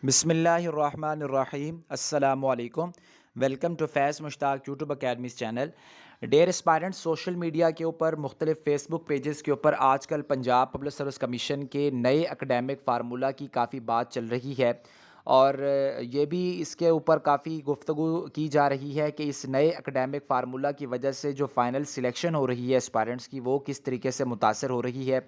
बिस्मिल्लाहिर्रहमानिर्रहीम अस्सलामुअलैकुम। Welcome to Faiz Mushtaq YouTube academy's channel. Dear aspirants, social media के ऊपर मुख्तलिफ फेसबुक पेजेस के ऊपर आजकल पंजाब पब्लिक सर्विस कमीशन के नए एकेडमिक फार्मूला की काफ़ी बात चल रही है और ये भी इसके ऊपर काफ़ी गुफ्तगू की जा रही है कि इस नए एकेडमिक फार्मूला की वजह से जो फ़ाइनल सिलेक्शन हो रही है एस्पायरेंट्स की, वो किस तरीके से मुतासर हो रही है।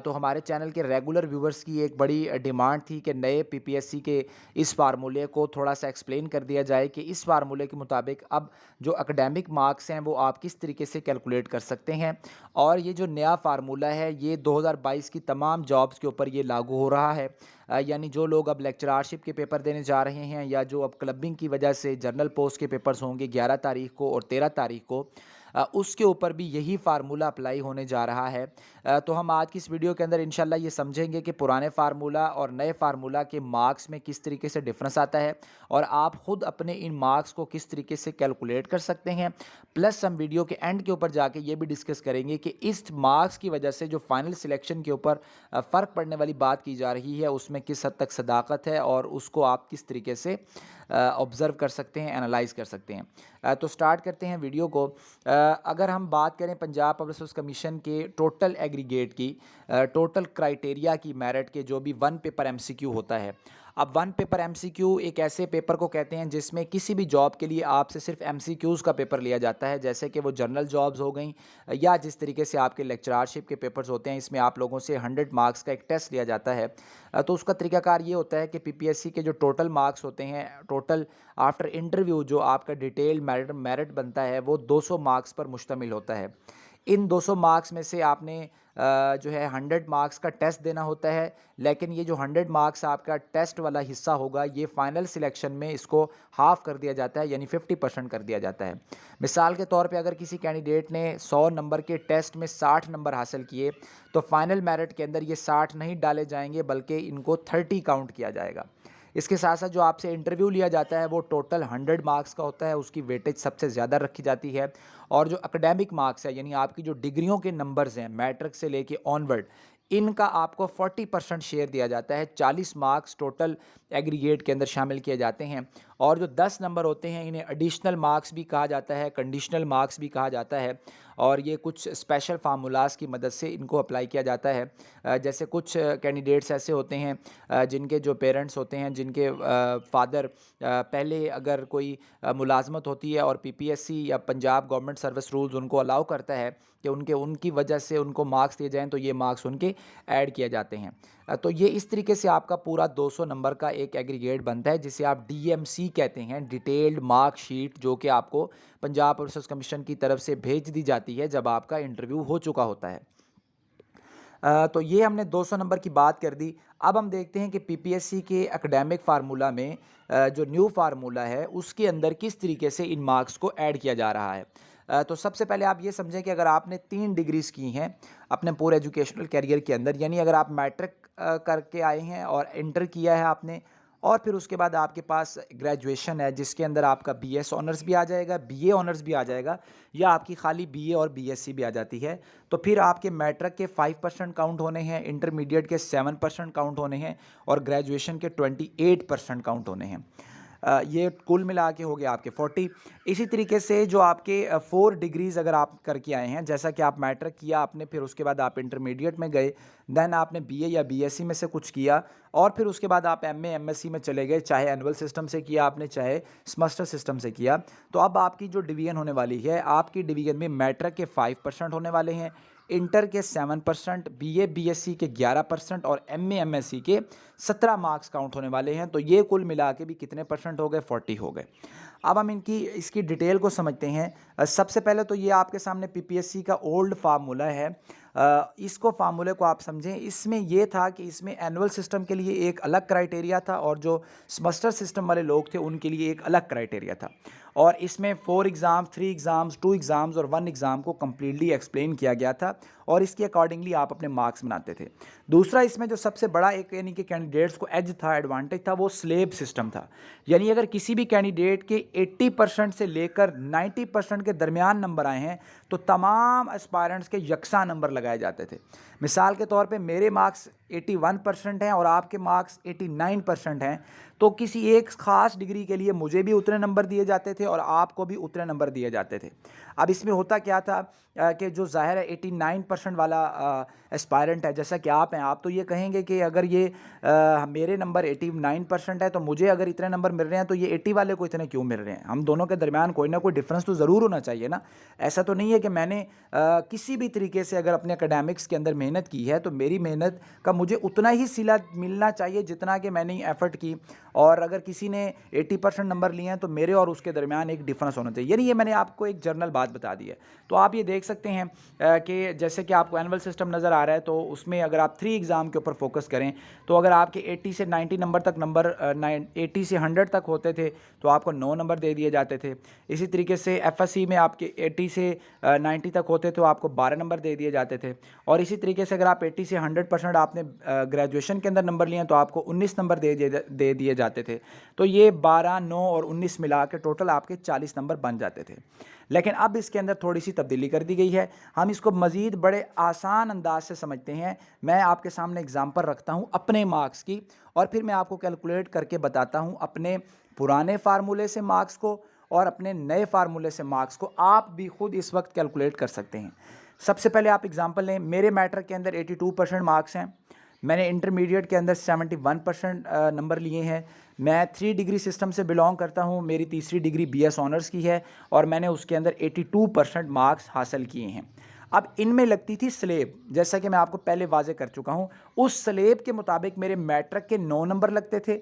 तो हमारे चैनल के रेगुलर व्यूवर्स की एक बड़ी डिमांड थी कि नए पीपीएससी के इस फार्मूले को थोड़ा सा एक्सप्लेन कर दिया जाए कि इस फार्मूले के मुताबिक अब जो एकेडमिक मार्क्स हैं वो आप किस तरीके से कैलकुलेट कर सकते हैं। और ये जो नया फार्मूला है ये 2022 की तमाम जॉब्स के ऊपर ये लागू हो रहा है। यानी जो लोग अब लेक्चरारशिप के पेपर देने जा रहे हैं या जो अब क्लबिंग की वजह से जर्नल पोस्ट के पेपर्स होंगे 11 तारीख को और 13 तारीख को, उसके ऊपर भी यही फार्मूला अप्लाई होने जा रहा है। तो हम आज की इस वीडियो के अंदर इंशाल्लाह ये समझेंगे कि पुराने फार्मूला और नए फार्मूला के मार्क्स में किस तरीके से डिफरेंस आता है और आप ख़ुद अपने इन मार्क्स को किस तरीके से कैलकुलेट कर सकते हैं। प्लस हम वीडियो के एंड के ऊपर जाके ये भी डिस्कस करेंगे कि इस मार्क्स की वजह से जो फाइनल सिलेक्शन के ऊपर फ़र्क पड़ने वाली बात की जा रही है उसमें किस हद तक सदाकत है और उसको आप किस तरीके से ऑब्ज़र्व कर सकते हैं, एनालाइज़ कर सकते हैं। तो स्टार्ट करते हैं वीडियो को। अगर हम बात करें पंजाब पब्लिक सर्विस कमीशन के टोटल एग्रीगेट की, टोटल क्राइटेरिया की, मेरिट के जो भी वन पेपर एमसीक्यू होता है। अब वन पेपर एमसीक्यू एक ऐसे पेपर को कहते हैं जिसमें किसी भी जॉब के लिए आपसे सिर्फ एमसीक्यूज़ का पेपर लिया जाता है, जैसे कि वो जनरल जॉब्स हो गई या जिस तरीके से आपके लेक्चरारशिप के पेपर्स होते हैं, इसमें आप लोगों से 100 मार्क्स का एक टेस्ट लिया जाता है। तो उसका तरीकाकार ये होता है कि पीपीएससी के जो टोटल मार्क्स होते हैं, टोटल आफ्टर इंटरव्यू जो आपका डिटेल मेरिट मेरिट बनता है वो 200 मार्क्स पर मुश्तमिल होता है। इन 200 मार्क्स में से आपने जो है 100 मार्क्स का टेस्ट देना होता है, लेकिन ये जो 100 मार्क्स आपका टेस्ट वाला हिस्सा होगा ये फाइनल सिलेक्शन में इसको हाफ़ कर दिया जाता है, यानी 50% कर दिया जाता है। मिसाल के तौर पे अगर किसी कैंडिडेट ने 100 नंबर के टेस्ट में 60 नंबर हासिल किए तो फाइनल मेरिट के अंदर ये 60 नहीं डाले जाएंगे बल्कि इनको 30 काउंट किया जाएगा। इसके साथ साथ जो आपसे इंटरव्यू लिया जाता है वो टोटल 100 मार्क्स का होता है, उसकी वेटेज सबसे ज़्यादा रखी जाती है। और जो एकेडमिक मार्क्स है यानी आपकी जो डिग्रियों के नंबर्स हैं मैट्रिक से लेके ऑनवर्ड, इनका आपको 40% शेयर दिया जाता है। 40 मार्क्स टोटल एग्रीगेट के अंदर शामिल किए जाते हैं और जो 10 नंबर होते हैं इन्हें एडिशनल मार्क्स भी कहा जाता है, कंडीशनल मार्क्स भी कहा जाता है। और ये कुछ स्पेशल फार्मूलाज की मदद से इनको अप्लाई किया जाता है। जैसे कुछ कैंडिडेट्स ऐसे होते हैं जिनके जो पेरेंट्स होते हैं, जिनके फादर पहले अगर कोई मुलाजमत होती है और पीपीएससी या पंजाब गवर्नमेंट सर्विस रूल्स उनको अलाउ करता है कि उनकी वजह से उनको मार्क्स दिए जाएँ, तो ये मार्क्स उनके ऐड किए जाते हैं। तो ये इस तरीके से आपका पूरा 200 नंबर का एक एग्रीगेट बनता है जिसे आप डीएमसी कहते हैं, डिटेल्ड मार्क शीट, जो कि आपको पंजाब पुलिस सर्विस कमीशन की तरफ से भेज दी जाती है जब आपका इंटरव्यू हो चुका होता है। तो ये हमने 200 नंबर की बात कर दी। अब हम देखते हैं कि पीपीएससी के एकेडमिक फार्मूला में जो न्यू फार्मूला है उसके अंदर किस तरीके से इन मार्क्स को ऐड किया जा रहा है। तो सबसे पहले आप ये समझें कि अगर आपने 3 डिग्रीज़ की हैं अपने पूरे एजुकेशनल करियर के अंदर, यानी अगर आप मैट्रिक करके आए हैं और इंटर किया है आपने, और फिर उसके बाद आपके पास ग्रेजुएशन है जिसके अंदर आपका बीएस ऑनर्स भी आ जाएगा, बीए ऑनर्स भी आ जाएगा, या आपकी खाली बीए और बीएससी भी आ जाती है, तो फिर आपके मैट्रिक के 5% काउंट होने हैं, इंटरमीडिएट के 7% काउंट होने हैं और ग्रेजुएशन के 28% काउंट होने हैं। ये कुल मिला के हो गया आपके 40। इसी तरीके से जो आपके 4 डिग्रीज़ अगर आप करके आए हैं, जैसा कि आप मैट्रिक किया आपने, फिर उसके बाद आप इंटरमीडिएट में गए, देन आपने बीए या बीएससी में से कुछ किया और फिर उसके बाद आप एमए एमएससी में चले गए, चाहे एनुअल सिस्टम से किया आपने, चाहे सेमेस्टर सिस्टम से किया। तो अब आपकी जो डिवीज़न होने वाली है, आपकी डिवीज़न में मैट्रिक के 5% होने वाले हैं, इंटर के 7%, बीए बीएससी के 11% और एमए एमएससी के 17 मार्क्स काउंट होने वाले हैं। तो ये कुल मिला के भी कितने परसेंट हो गए? 40 हो गए। अब हम इसकी डिटेल को समझते हैं। सबसे पहले तो ये आपके सामने पीपीएससी का ओल्ड फार्मूला है। इसको फार्मूले को आप समझें। इसमें ये था कि इसमें एनुअल सिस्टम के लिए एक अलग क्राइटेरिया था और जो सेमेस्टर सिस्टम वाले लोग थे उनके लिए एक अलग क्राइटेरिया था। और इसमें 4 एग्ज़ाम्स, 3 एग्ज़ाम्स, 2 एग्ज़ाम्स और 1 एग्ज़ाम को कम्प्लीटली एक्सप्लेन किया गया था और इसके अकॉर्डिंगली आप अपने मार्क्स बनाते थे। दूसरा, इसमें जो सबसे बड़ा एक यानी कि कैंडिडेट्स को एज था, एडवांटेज था, वो स्लेब सिस्टम था। यानी अगर किसी भी कैंडिडेट के 80% से लेकर 90% के दरमियान नंबर आए हैं तो तमाम एस्पायरेंट्स के यकसा नंबर लगाए जाते थे। मिसाल के तौर पे मेरे मार्क्स 81% हैं और आपके मार्क्स 89% हैं, तो किसी एक ख़ास डिग्री के लिए मुझे भी उतने नंबर दिए जाते थे और आपको भी उतने नंबर दिए जाते थे। अब इसमें होता क्या था कि जो ज़ाहिर है 89% वाला एस्पायरेंट है, जैसा कि आप हैं, आप तो ये कहेंगे कि अगर ये मेरे नंबर 89% है तो मुझे अगर इतने नंबर मिल रहे हैं तो ये 80 वाले को इतने क्यों मिल रहे हैं? हम दोनों के दरमियान कोई ना कोई डिफरेंस तो ज़रूर होना चाहिए ना। ऐसा तो नहीं है कि मैंने किसी भी तरीके से अगर अपने एकेडमिक्स के अंदर मेहनत की है तो मेरी मेहनत का मुझे उतना ही सिला मिलना चाहिए जितना कि मैंने एफ़र्ट की, और अगर किसी ने 80% नंबर लिए हैं तो मेरे और उसके दरमियान एक डिफरेंस होना चाहिए। यानी ये मैंने आपको एक जनरल बात बता दी है। तो आप ये देख सकते हैं कि जैसे कि आपको एनुअल सिस्टम नज़र आ रहा है, तो उसमें अगर आप 3 एग्ज़ाम के ऊपर फोकस करें तो अगर आपके 80 से 90 नंबर तक 80 से 100 तक होते थे तो आपको 9 नंबर दे दिए जाते थे। इसी तरीके से एफएससी में आपके 80 से 90 तक होते तो आपको 12 नंबर दे दिए जाते थे। और इसी तरीके से अगर आप 80 से 100% आपने ग्रेजुएशन के अंदर नंबर लिए तो आपको 19 नंबर दे दिए जाते थे। तो ये 12, 9 और 19 मिला के टोटल आपके 40 नंबर बन जाते थे। लेकिन अब इसके अंदर थोड़ी सी तब्दीली कर दी गई है। हम इसको मज़ीद बड़े आसान अंदाज से समझते हैं। मैं आपके सामने एग्जांपल रखता हूं अपने मार्क्स की, और फिर मैं आपको कैलकुलेट करके बताता हूं अपने पुराने फार्मूले से मार्क्स को और अपने नए फार्मूले से मार्क्स को। आप भी खुद इस वक्त कैलकुलेट कर सकते हैं। सबसे पहले आप एग्जांपल लें, मेरे मैट्रिक के अंदर 82% मार्क्स हैं। मैंने इंटरमीडिएट के अंदर 71% नंबर लिए हैं। मैं 3 डिग्री सिस्टम से बिलोंग करता हूं। मेरी तीसरी डिग्री बीएस ऑनर्स की है और मैंने उसके अंदर 82% मार्क्स हासिल किए हैं। अब इनमें लगती थी स्लेब, जैसा कि मैं आपको पहले वाजे कर चुका हूं। उस स्लेब के मुताबिक मेरे मैट्रिक के 9 नंबर लगते थे।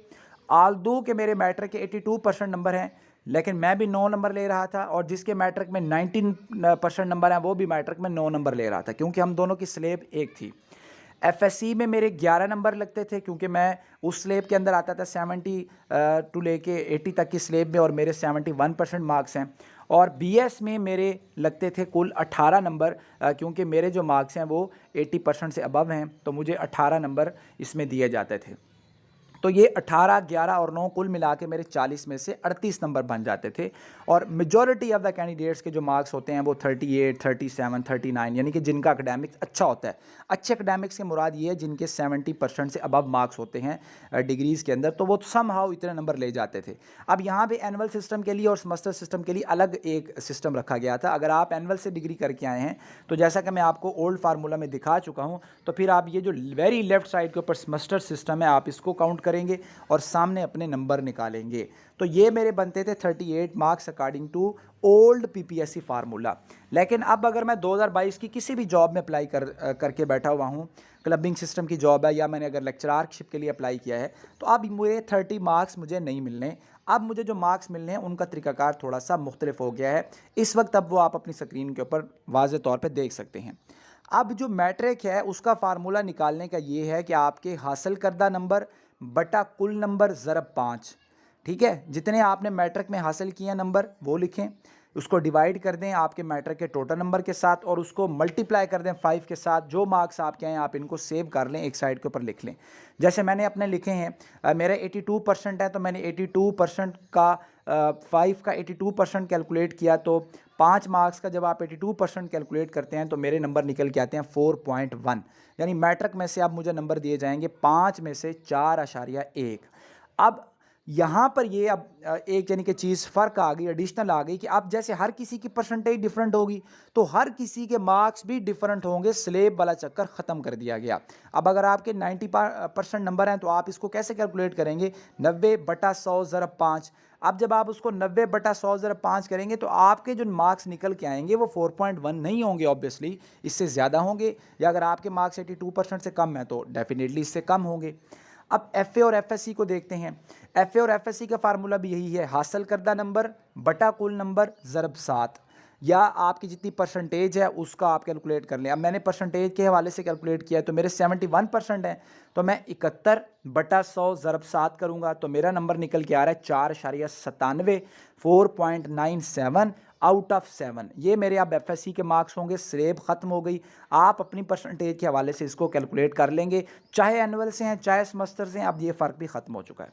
आल्दो के मेरे मैट्रिक के 82% नंबर हैं, लेकिन मैं भी 9 नंबर ले रहा था, और जिसके मैट्रिक में 19% नंबर हैं वो भी मैट्रिक में 9 नंबर ले रहा था, क्योंकि हम दोनों की स्लेब एक थी। एफएससी में मेरे 11 नंबर लगते थे, क्योंकि मैं उस स्लेब के अंदर आता था 70 टू लेके 80 तक की स्लेब में, और मेरे 71% मार्क्स हैं। और बीएस में मेरे लगते थे कुल 18 नंबर, क्योंकि मेरे जो मार्क्स हैं वो 80% से अबव हैं, तो मुझे 18 नंबर इसमें दिए जाते थे। तो ये 18, 11 और 9 कुल मिला के मेरे 40 में से 38 नंबर बन जाते थे। और मेजॉरिटी ऑफ द कैंडिडेट्स के जो मार्क्स होते हैं वो 38, 37, 39, यानी कि जिनका एकेडमिक्स अच्छा होता है। अच्छे एकेडमिक्स के मुराद ये है जिनके 70% से अबव मार्क्स होते हैं डिग्रीज़ के अंदर, तो वो सम हाउ इतने नंबर ले जाते थे। अब यहाँ पे एनुअल सिस्टम के लिए और सेमेस्टर सिस्टम के लिए अलग एक सिस्टम रखा गया था। अगर आप एनुअल से डिग्री करके आए हैं तो जैसा कि मैं आपको ओल्ड फार्मूला में दिखा चुका हूँ, तो फिर आप ये जो वेरी लेफ्ट साइड के ऊपर सेमेस्टर सिस्टम है आप इसको काउंट करेंगे और सामने अपने नंबर निकालेंगे। तो ये मेरे बनते थे 38 marks according to old PPSC formula. लेकिन अब अगर मैं 2022 की किसी भी जॉब में अप्लाई करके बैठा हुआ हूँ, क्लबिंग सिस्टम की जॉब है या मैंने अगर लेक्चररशिप के लिए अप्लाई किया है, तो अब मुझे 30 मार्क्स मुझे नहीं मिलने। अब मुझे जो मार्क्स मिलने हैं उनका तरीकाकार थोड़ा सा मुख्तलिफ हो गया है इस वक्त। अब वो आप अपनी स्क्रीन के ऊपर वाज़े तौर पर देख सकते हैं। अब जो मैट्रिक है उसका फार्मूला निकालने का ये है कि आपके हासिल करदा नंबर बटा कुल नंबर ज़रब 5। ठीक है, जितने आपने मैट्रिक में हासिल किए नंबर वो लिखें, उसको डिवाइड कर दें आपके मैट्रिक के टोटल नंबर के साथ, और उसको मल्टीप्लाई कर दें 5 के साथ। जो मार्क्स आपके हैं आप इनको सेव कर लें, एक साइड के ऊपर लिख लें। जैसे मैंने अपने लिखे हैं, मेरा 82% है, तो मैंने 82% का 5 का 82% कैलकुलेट किया, तो 5 मार्क्स का जब आप 82% कैलकुलेट करते हैं तो मेरे नंबर निकल के आते हैं 4.1। यानी मैट्रिक में से अब मुझे नंबर दिए जाएंगे 5 में से 4.1। अब यहाँ पर ये अब एक यानी कि चीज़ फ़र्क आ गई, एडिशनल आ गई, कि अब जैसे हर किसी की परसेंटेज डिफरेंट होगी तो हर किसी के मार्क्स भी डिफरेंट होंगे। स्लेब वाला चक्कर ख़त्म कर दिया गया। अब अगर आपके 90% नंबर हैं तो आप इसको कैसे कैलकुलेट करेंगे? 90/100 ज़रब 5। अब जब आप उसको 90/100 ज़रब 5 करेंगे तो आपके जो मार्क्स निकल के आएंगे वो 4.1 नहीं होंगे, ऑब्वियसली इससे ज़्यादा होंगे। या अगर आपके मार्क्स 82% से कम है तो डेफिनेटली इससे कम होंगे। अब एफए और एफएससी को देखते हैं। एफए और एफएससी का फार्मूला भी यही है, हासिल करदा नंबर बटा कुल नंबर ज़रब 7, या आपकी जितनी परसेंटेज है उसका आप कैलकुलेट कर लें। अब मैंने परसेंटेज के हवाले से कैलकुलेट किया तो मेरे 71% हैं, तो मैं 71/100 ज़रब 7 करूँगा तो मेरा नंबर निकल के आ रहा है 4.97, 4.97 आउट ऑफ 7। ये मेरे अब एफएससी के मार्क्स होंगे। स्लेब ख़त्म हो गई। आप अपनी परसेंटेज के हवाले से इसको कैलकुलेट कर लेंगे, चाहे एनुअल से हैं चाहे सेमेस्टर से हैं, अब ये फ़र्क भी ख़त्म हो चुका है।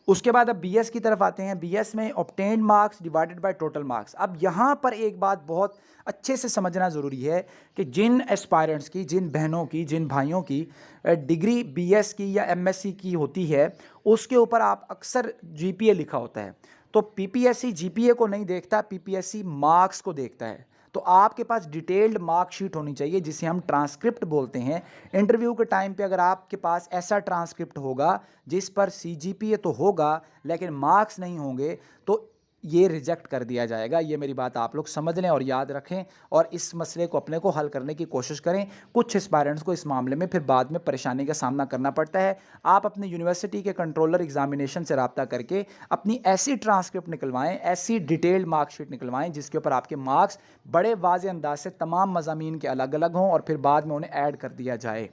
उसके बाद अब बीएस की तरफ आते हैं। बीएस में obtained marks divided by total marks. अब यहाँ पर एक बात बहुत अच्छे से समझना ज़रूरी है कि जिन एस्पायरेंट्स की, जिन बहनों की, जिन भाइयों की डिग्री बीएस की या एमएससी की होती है, उसके ऊपर आप अक्सर जीपीए लिखा होता है। तो पीपीएससी जीपीए को नहीं देखता, पीपीएससी मार्क्स को देखता है। तो आपके पास डिटेल्ड मार्कशीट होनी चाहिए जिसे हम ट्रांसक्रिप्ट बोलते हैं। इंटरव्यू के टाइम पे अगर आपके पास ऐसा ट्रांसक्रिप्ट होगा जिस पर सीजीपीए तो होगा लेकिन मार्क्स नहीं होंगे, तो ये रिजेक्ट कर दिया जाएगा। ये मेरी बात आप लोग समझ लें और याद रखें और इस मसले को अपने को हल करने की कोशिश करें। कुछ एस्पायरेंट्स को इस मामले में फिर बाद में परेशानी का सामना करना पड़ता है। आप अपने यूनिवर्सिटी के कंट्रोलर एग्जामिनेशन से रब्ता करके अपनी ऐसी ट्रांसक्रिप्ट निकलवाएं, ऐसी डिटेल्ड मार्कशीट निकलवाएं जिसके ऊपर आपके मार्क्स बड़े वाज़ेह अंदाज से तमाम मज़ामीन के अलग अलग हों और फिर बाद में उन्हें ऐड कर दिया जाए।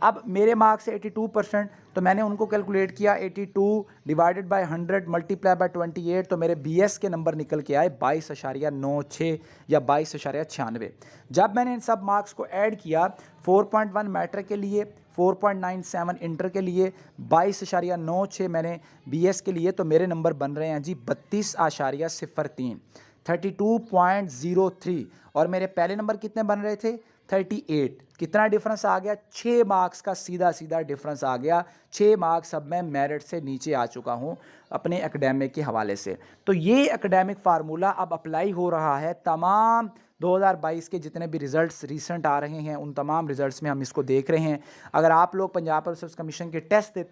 अब मेरे मार्क्स है 82%, तो मैंने उनको कैलकुलेट किया 82 डिवाइडेड बाय 100 मल्टीप्लाई बाय 28, तो मेरे बीएस के नंबर निकल के आए 22.96 या 22.96। जब मैंने इन सब मार्क्स को ऐड किया, 4.1 मैट्रिक के लिए, 4.97 इंटर के लिए, 22.96 मैंने बीएस के लिए, तो मेरे नंबर बन रहे हैं जी 32.03, 32.03। और मेरे पहले नंबर कितने बन रहे थे? 38। कितना डिफरेंस आ गया? 6 मार्क्स का सीधा सीधा डिफरेंस आ गया। 6 मार्क्स अब मैं मेरिट से नीचे आ चुका हूं अपने एकेडमिक के हवाले से। तो ये एकेडमिक फार्मूला अब अप्लाई हो रहा है तमाम 2022 के जितने भी रिजल्ट्स रीसेंट आ रहे हैं उन तमाम रिजल्ट्स में हम इसको देख रहे हैं। अगर आप लोग पंजाब पुलिस सर्विस कमीशन के टेस्ट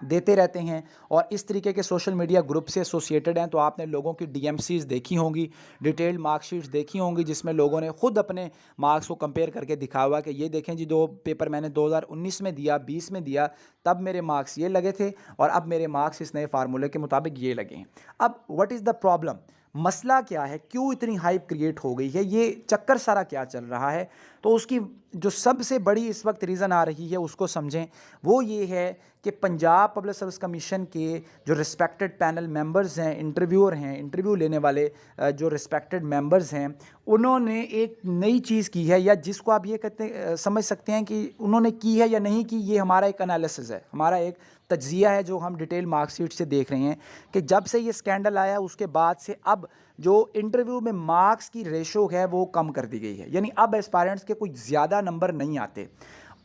देते रहते हैं और इस तरीके के सोशल मीडिया ग्रुप से एसोसिएटेड हैं, तो आपने लोगों की डीएमसीज देखी होंगी, डिटेल्ड मार्कशीट्स देखी होंगी, जिसमें लोगों ने खुद अपने मार्क्स को कंपेयर करके दिखा हुआ कि ये देखें जी, 2 पेपर मैंने 2019 में दिया, 20 में दिया, तब मेरे मार्क्स ये लगे थे और अब मेरे मार्क्स इस नए फार्मूले के मुताबिक ये लगे हैं। अब व्हाट इज़ द प्रॉब्लम? मसला क्या है? क्यों इतनी हाइप क्रिएट हो गई है? ये चक्कर सारा क्या चल रहा है? तो उसकी जो सबसे बड़ी इस वक्त रीज़न आ रही है उसको समझें। वो ये है कि पंजाब पब्लिक सर्विस कमीशन के जो रिस्पेक्टेड पैनल मेंबर्स हैं, इंटरव्यूअर हैं, इंटरव्यू लेने वाले जो रिस्पेक्टेड मेंबर्स हैं, उन्होंने एक नई चीज़ की है, या जिसको आप ये कहते समझ सकते हैं कि उन्होंने की है या नहीं की, ये हमारा एक एनालिसिस है, हमारा एक तज्जिया है जो हम डिटेल मार्कशीट से देख रहे हैं कि जब से ये स्कैंडल आया उसके बाद से अब जो इंटरव्यू में मार्क्स की रेशो है वो कम कर दी गई है। यानी अब एस्पायरेंट्स के कोई ज़्यादा नंबर नहीं आते।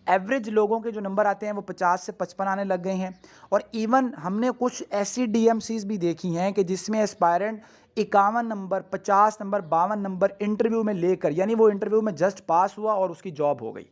एवरेज लोगों के जो नंबर आते हैं वो 50 से 55 आने लग गए हैं। और इवन हमने कुछ ऐसी डीएमसीज भी देखी हैं कि जिसमें aspirant 51 number, 50 number, 52 number interview में लेकर, यानी वो इंटरव्यू में जस्ट पास हुआ और उसकी जॉब हो गई,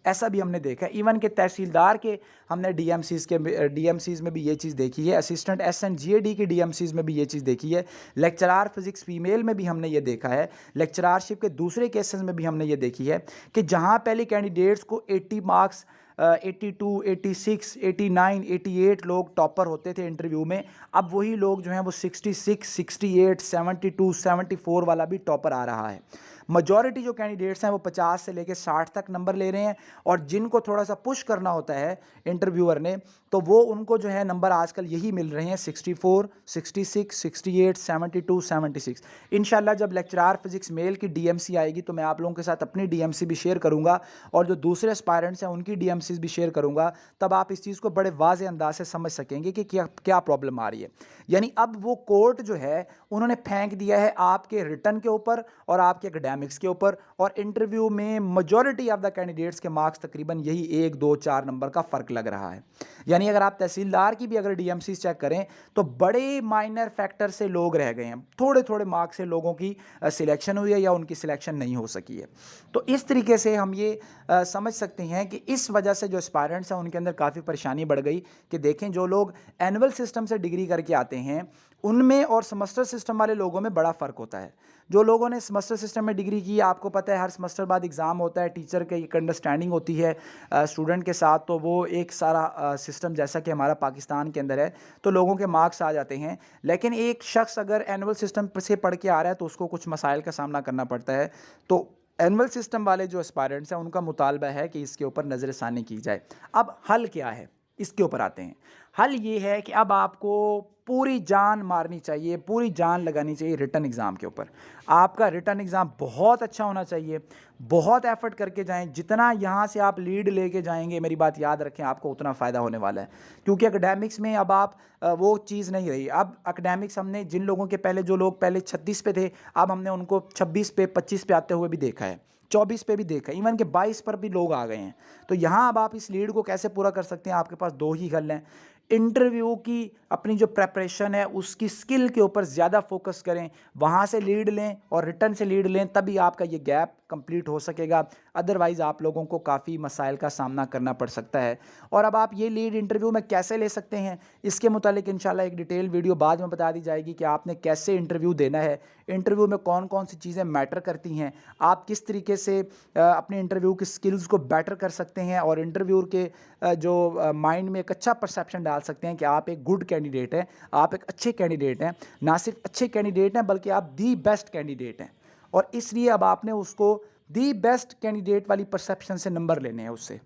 ऐसा भी हमने देखा है। इवन के तहसीलदार के हमने डीएमसीज में भी ये चीज़ देखी है, असिस्टेंट एसएनजीएडी की डीएमसीज में भी ये चीज़ देखी है, लेक्चरार फिजिक्स फीमेल में भी हमने ये देखा है, लेक्चरारशिप के दूसरे केसेस में भी हमने ये देखी है कि जहाँ पहले कैंडिडेट्स को 80 मार्क्स 82, 86, 89, 88 लोग टॉपर होते थे इंटरव्यू में, अब वही लोग जो हैं वो 66, 68, 72, 74 वाला भी टॉपर आ रहा है। मजॉरिटी जो कैंडिडेट्स हैं वो 50 से लेकर 60 तक नंबर ले रहे हैं, और जिनको थोड़ा सा पुश करना होता है इंटरव्यूअर ने, तो वो उनको जो है नंबर आजकल यही मिल रहे हैं 64, 66, 68, 72, 76। इंशाल्लाह जब लेक्चरार फिजिक्स मेल की डीएमसी आएगी तो मैं आप लोगों के साथ अपनी डीएमसी भी शेयर करूंगा और जो दूसरे एस्पायरेंट्स हैं उनकी डीएमसीज भी शेयर करूंगा, तब आप इस चीज़ को बड़े वाज़ेह अंदाज से समझ सकेंगे कि क्या क्या प्रॉब्लम आ रही है। यानी अब वो कोर्ट जो है उन्होंने फेंक दिया है आपके रिटर्न के ऊपर और आपके एकेडमिक्स के ऊपर, और इंटरव्यू में मेजॉरिटी ऑफ द कैंडिडेट्स के मार्क्स तकरीबन यही 1, 2, 4 नंबर का फ़र्क लग रहा है। यानी अगर आप तहसीलदार की भी अगर डीएमसी चेक करें तो बड़े माइनर फैक्टर से लोग रह गए हैं, थोड़े थोड़े मार्क्स से लोगों की सिलेक्शन हुई है या उनकी सिलेक्शन नहीं हो सकी है। तो इस तरीके से हम ये समझ सकते हैं कि इस वजह से जो एस्पायरेंट्स हैं उनके अंदर काफ़ी परेशानी बढ़ गई कि देखें जो लोग एनुअल सिस्टम से डिग्री करके आते हैं उनमें और सेमेस्टर सिस्टम वाले लोगों में बड़ा फ़र्क होता है। जो लोगों ने सेमेस्टर सिस्टम में डिग्री की, आपको पता है हर सेमेस्टर बाद एग्ज़ाम होता है, टीचर की एक अंडरस्टैंडिंग होती है स्टूडेंट के साथ, तो वो एक सारा सिस्टम जैसा कि हमारा पाकिस्तान के अंदर है तो लोगों के मार्क्स आ जाते हैं। लेकिन एक शख्स अगर एनुअल सिस्टम से पढ़ के आ रहा है तो उसको कुछ मसाइल का सामना करना पड़ता है। तो एनुअल सिस्टम वाले जो एस्पायरेंट्स हैं उनका मुतालबा है कि इसके ऊपर नज़रसानी की जाए। अब हल क्या है? इसके ऊपर आते हैं। हल ये है कि अब आपको पूरी जान मारनी चाहिए, पूरी जान लगानी चाहिए रिटन एग्ज़ाम के ऊपर। आपका रिटन एग्ज़ाम बहुत अच्छा होना चाहिए, बहुत एफ़र्ट करके जाएँ, जितना यहाँ से आप लीड लेके जाएँगे, मेरी बात याद रखें, आपको उतना फ़ायदा होने वाला है। क्योंकि एकेडमिक्स में अब आप वो चीज़ नहीं रही। अब एकेडमिक्स हमने जिन लोगों के पहले जो लोग पहले 36 पे थे, अब हमने उनको 26 पे, 25 पे आते हुए भी देखा है। 24 पे भी देखा है, इवन कि 22 पर भी लोग आ गए हैं। तो यहाँ अब आप इस लीड को कैसे पूरा कर सकते हैं, आपके पास 2 ही हल हैं। इंटरव्यू की अपनी जो प्रिपरेशन है, उसकी स्किल के ऊपर ज़्यादा फ़ोकस करें, वहाँ से लीड लें और रिटन से लीड लें, तभी आपका ये गैप कंप्लीट हो सकेगा। अदरवाइज़ आप लोगों को काफ़ी मसाइल का सामना करना पड़ सकता है। और अब आप ये लीड इंटरव्यू में कैसे ले सकते हैं, इसके मुतालिक इंशाल्लाह एक डिटेल वीडियो बाद में बता दी जाएगी कि आपने कैसे इंटरव्यू देना है, इंटरव्यू में कौन-कौन सी चीज़ें मैटर करती हैं, आप किस तरीके से अपने इंटरव्यू की स्किल्स को बेटर कर सकते हैं और इंटरव्यूअर के जो माइंड में एक अच्छा परसेप्शन डाल सकते हैं कि आप एक गुड कैंडिडेट हैं, आप एक अच्छे कैंडिडेट हैं। ना सिर्फ अच्छे कैंडिडेट हैं, बल्कि आप दी बेस्ट कैंडिडेट हैं। और इसलिए अब आपने उसको दी बेस्ट कैंडिडेट वाली परसेप्शन से नंबर लेने हैं उससे।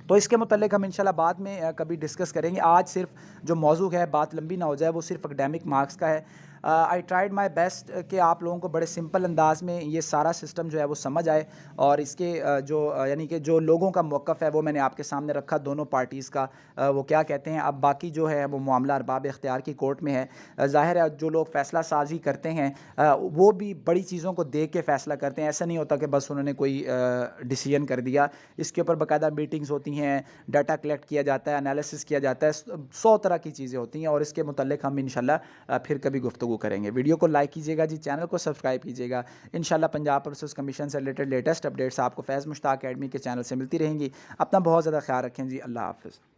तो इसके मुतल्लिक हम इंशाल्लाह बाद में कभी डिस्कस करेंगे। आज सिर्फ जो मौजू है, बात लंबी ना हो जाए, वो सिर्फ एकेडमिक मार्क्स का है। आई ट्राइड माय बेस्ट कि आप लोगों को बड़े सिंपल अंदाज में ये सारा सिस्टम जो है वो समझ आए। और इसके यानी कि जो लोगों का मौक़िफ़ है वो मैंने आपके सामने रखा, दोनों पार्टीज़ का। वो क्या कहते हैं। अब बाकी जो है वो मामला अरबाब इख्तियार की कोर्ट में है। ज़ाहिर है जो लोग फ़ैसला साज़ी करते हैं वो भी बड़ी चीज़ों को देख के फ़ैसला करते हैं। ऐसा नहीं होता कि बस उन्होंने कोई डिसीजन कर दिया। इसके ऊपर बाकायदा मीटिंग्स होती हैं, डाटा कलेक्ट किया जाता है, एनालिसिस किया जाता है, 100 तरह की चीज़ें होती हैं। और इसके मुतल्लिक हम इंशाल्लाह फिर कभी गुफ्तगू करेंगे। वीडियो को लाइक कीजिएगा जी, चैनल को सब्सक्राइब कीजिएगा। इंशाल्लाह पंजाब पुलिस कमीशन से रिलेटेड लेटेस्ट अपडेट्स आपको फैज़ मुश्ताक अकेडमी के चैनल से मिलती रहेंगी। अपना बहुत ज़्यादा ख्याल रखें जी। अल्लाह हाफ़िज़।